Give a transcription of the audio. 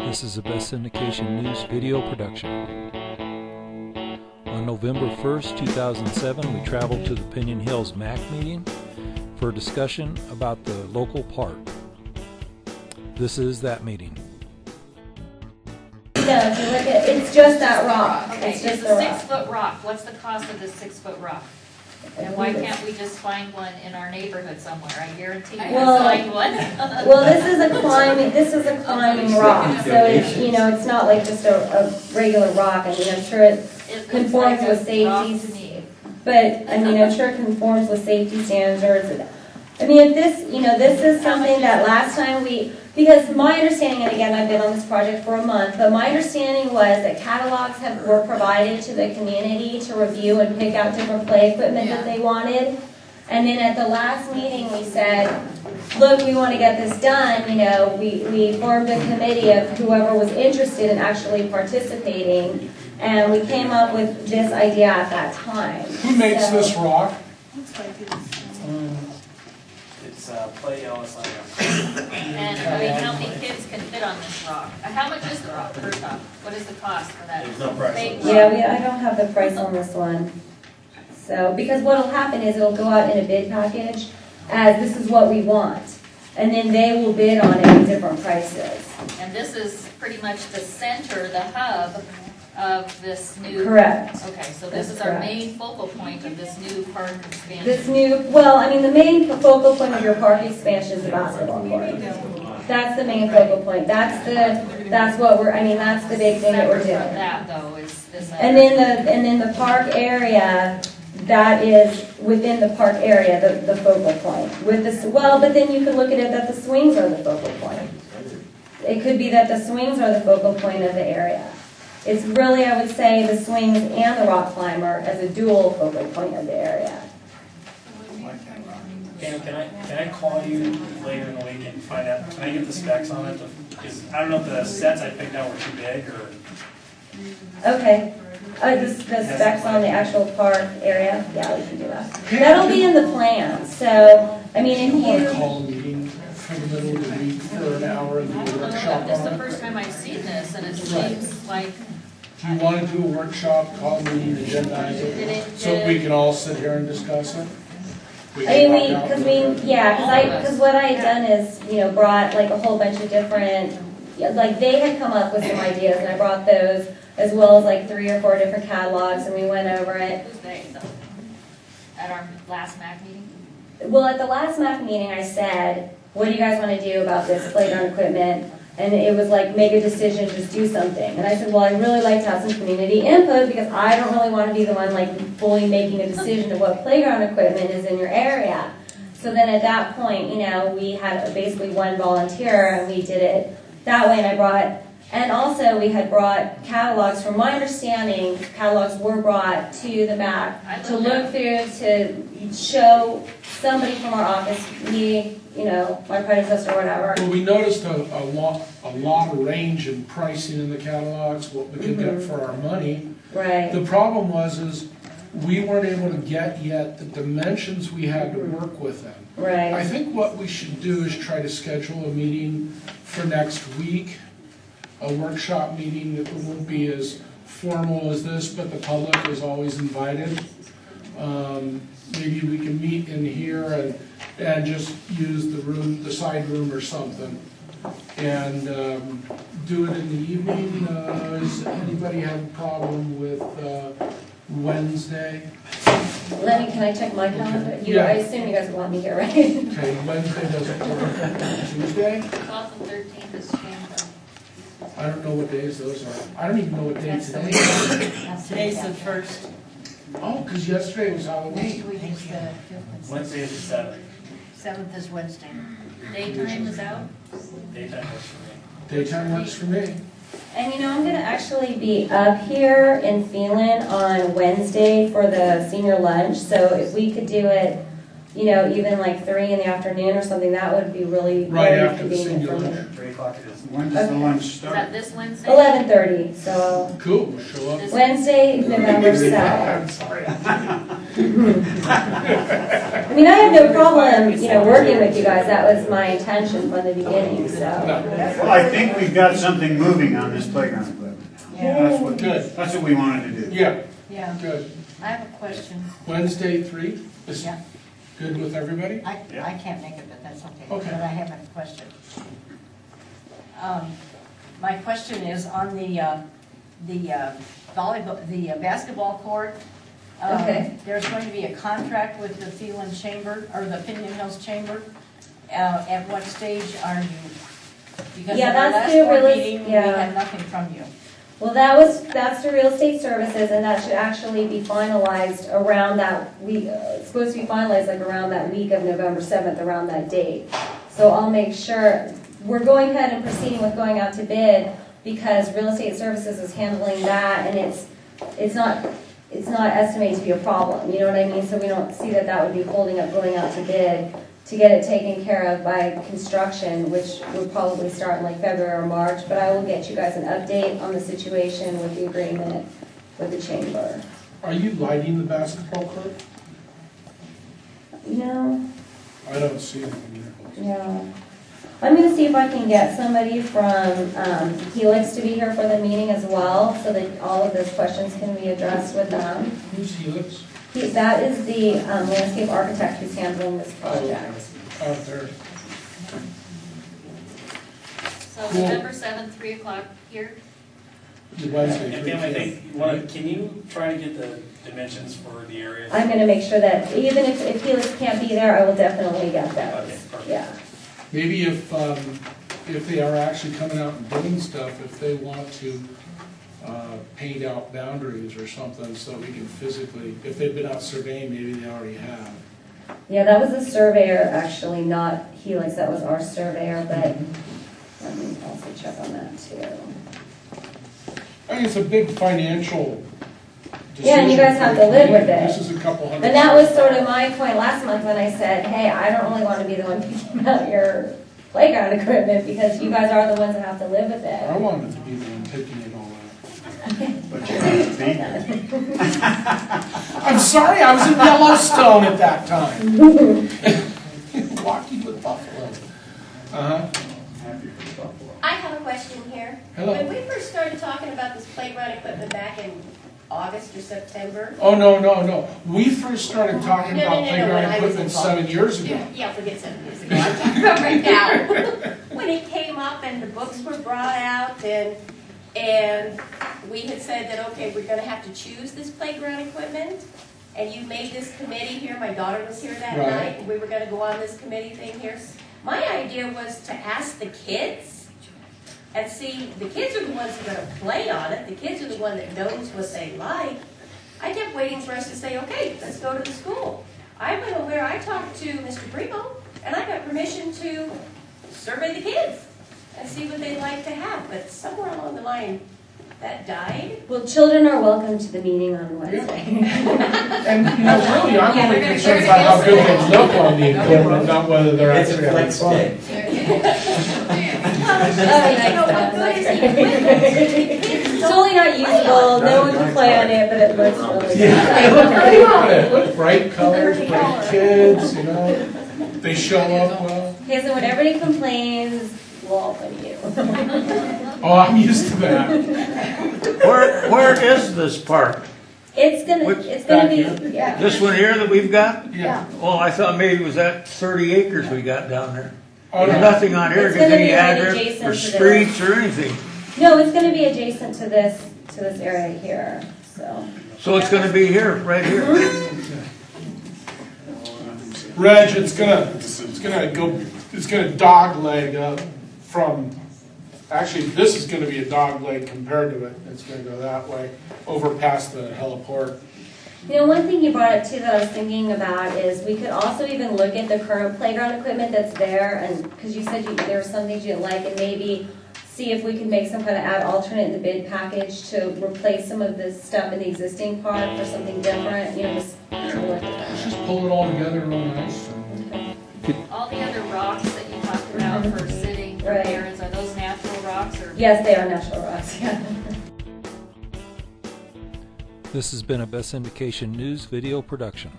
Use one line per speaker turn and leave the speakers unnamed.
This is a Best Syndication News video production. On November 1st, 2007, we traveled to the Pinon Hills MAC meeting for a discussion about the local park. This is that meeting.
No, if you look at, it's just that rock.
Okay,
It's
it's
just
a
the rock.
6-foot rock. What's the cost of this 6-foot rock? And why can't we just find one in our neighborhood somewhere? I guarantee you
Well-
can find one.
Well, this is a climbing rock, so it's, it's not like just a regular rock. I mean, I'm sure it
It
conforms
looks
with
like a rock
safety,
to me.
but, I mean, I'm sure it conforms with safety standards. I mean, if this, this is something that last time because my understanding, and again, I've been on this project for a month, but my understanding was that catalogs were provided to the community to review and pick out different play equipment that they wanted. And then at the last meeting, we said, look, we want to get this done. We formed a committee of whoever was interested in actually participating, and we came up with this idea at that time.
Who makes this rock?
It's Play LSI.
And I mean, how many kids can fit on this rock? How much is the rock, first off? What is the cost for that?
There's no price.
big rock?
Yeah, I don't have the price on this one. So, because what'll happen is it'll go out in a bid package as this is what we want. And then they will bid on it at different prices.
And this is pretty much the center, the hub of this new.
Correct.
Okay, so
That's
this is our
correct.
main focal point of this new park expansion.
This the main focal point of your park expansion is the basketball court. That's the main focal point. That's the big thing that we're
Separate from
doing.
that though is this.
And then the park area, that is within the park area, the focal point. But then you could look at it that the swings are the focal point. It could be that the swings are the focal point of the area. It's really, I would say, the swings and the rock climber as a dual focal point of the area.
Pam, can I call you later in the week and find out, can I get the specs on it? Because I don't know if the sets I picked out were too big or.
Okay. The specs on the actual park area? Yeah, we can do that. That'll be in the plan. So, I mean,
Do you want to
if
call a meeting for the middle of the week for an hour and do
I
a
don't know,
workshop
this is the
on it?
first time I've seen this and it seems like.
Do you want to do a workshop, call a meeting, agendize it, so we can all sit here and discuss it?
because what I had done is, brought like a whole bunch of different, like they had come up with some ideas and I brought those as well as like 3 or 4 different catalogs and we went over it.
Who's they though? At our last MAC meeting?
Well, at the last MAC meeting I said, what do you guys want to do about this playground equipment? And it was like, make a decision, just do something. And I said, well, I'd really like to have some community input because I don't really want to be the one like fully making a decision of what playground equipment is in your area. So then at that point, we had basically one volunteer and we did it that way. And also we had brought catalogs. From my understanding, catalogs were brought to the MAC to look through, to show somebody from our office, me, my predecessor or whatever.
Well, we noticed a lot of range in pricing in the catalogs, what we could get for our money.
Right.
The problem is we weren't able to get yet the dimensions we had to work within.
Right.
I think what we should do is try to schedule a meeting for next week, a workshop meeting that won't be as formal as this, but the public is always invited. Maybe we can meet in here and just use the side room or something. And do it in the evening. Does anybody have a problem with Wednesday?
Can I check my calendar?
Yeah.
I assume you guys want me here, right?
Okay, Wednesday doesn't work. Tuesday?
12th and 13th is changed.
I don't know what days those are. I don't even know what day today is.
Today's the first.
Oh, because yesterday was Halloween.
Wednesday is the 7th.
7th is Wednesday.
Daytime is out?
Daytime works for me.
Daytime works for me.
And I'm going to actually be up here in Phelan on Wednesday for the senior lunch. So if we could do it, even like 3 in the afternoon or something, that would be really
Right
very
after the
convenient
senior
for me.
lunch.
3 o'clock it is.
When does the lunch
Is
start?
that this Wednesday?
11:30. So
Cool, we'll show up.
This-
Wednesday, November 7th.
I'm sorry.
I mean, I have no problem, working with you guys. That was my intention from the beginning, so.
Well, I think we've got something moving on this playground equipment now. That's what we wanted to do.
Yeah,
Yeah,
good.
I have a question.
Wednesday, 3 is
Yeah,
good with everybody?
I can't make it, but that's okay.
Okay.
But I have a question. My question is on the volleyball, the basketball court.
Okay.
There's going to be a contract with the Phelan Chamber, or the Pinon Hills Chamber. At what stage are you? Because
Yeah,
at our
that's
last
the
board
realis-
meeting, we
yeah.
had nothing from you.
Well, that's the real estate services, and that should actually be finalized around that week. It's supposed to be finalized like around that week of November 7th, around that date. So I'll make sure, we're going ahead and proceeding with going out to bid because real estate services is handling that, and it's not estimated to be a problem, you know what I mean? So we don't see that would be holding up going out to bid to get it taken care of by construction, which would probably start in like February or March, but I will get you guys an update on the situation with the agreement with the chamber.
Are you lighting the basketball court?
No,
I don't see anything there.
no. I'm gonna see if I can get somebody from Helix to be here for the meeting as well, so that all of those questions can be addressed with them.
Who's Helix?
That is the landscape architect who's handling this project.
Out there.
So November 7th, 3 o'clock here.
The Wednesday,
And
3
Pam, I
p.m.
think, can you try to get the dimensions for the area?
I'm gonna make sure that even if Helix can't be there, I will definitely get
Okay,
those.
perfect.
Yeah.
Maybe if they are actually coming out and doing stuff, if they want to paint out boundaries or something so we can physically, if they've been out surveying, maybe they already have.
Yeah, that was the surveyor, actually, not Helix, that was our surveyor, but let me also check on that too.
I think it's a big financial decision.
Yeah, and you guys have to live with it.
This is a couple hundred.
And that was sort of my point last month when I said, hey, I don't really want to be the one picking out your playground equipment because you guys are the ones that have to live with
I
it.
wanted to be the one picking it all out.
But you have to be.
I'm sorry, I was in Yellowstone at that time. Walking with buffalo. Uh-huh.
I have a question here.
Hello.
When we first started talking about this playground equipment back in August or September.
Oh, no. We first started talking
No,
about
when
playground
I was
equipment
involved.
7 years ago.
Yeah, forget 7 years ago. I'm talking about right now. When it came up and the books were brought out and we had said that, okay, we're gonna have to choose this playground equipment. And you made this committee here, my daughter was here that
Right.
night, and we were gonna go on this committee thing here. My idea was to ask the kids and see, the kids are the ones who are gonna play on it, the kids are the one that knows what they like. I kept waiting for us to say, okay, let's go to the school. I went over there, I talked to Mr. Primo, and I got permission to survey the kids and see what they'd like to have, but somewhere along the line, that died.
Well, children are welcome to the meeting on Wednesday.
And, really, I'm only concerned about how good they look on the equipment, not whether they're actually having fun.
It's totally not usable, no one can play on it, but it looks really good.
Yeah, they look great on it. Look, bright colors, bright kids, They show up well.
Okay, so when everybody complains, we'll all play you.
Oh, I'm used to that.
Where is this park?
It's gonna
back
be,
here?
yeah.
This one here that we've got?
Yeah.
Oh, I thought maybe it was that 30 acres we got down there.
Oh,
There's
no.
nothing on here,
It's
gives
gonna
any
be right
address
adjacent
or
to this.
streets or anything.
No, it's gonna be adjacent to this area here, so.
So it's gonna be here, right here.
Reg, it's gonna dog leg up from, actually, this is gonna be a dog leg compared to it. It's gonna go that way, over past the heliport.
One thing you brought up too that I was thinking about is we could also even look at the current playground equipment that's there, and, because you said there were some things you didn't like, and maybe see if we can make some kind of alternate in the bid package to replace some of this stuff in the existing park for something different, just to look at
Let's
that.
just pull it all together real nice.
All the other rocks that you talked about for sitting
Right.
areas, are those natural rocks or?
Yes, they are natural rocks, yeah.
This has been a Best Indication News video production.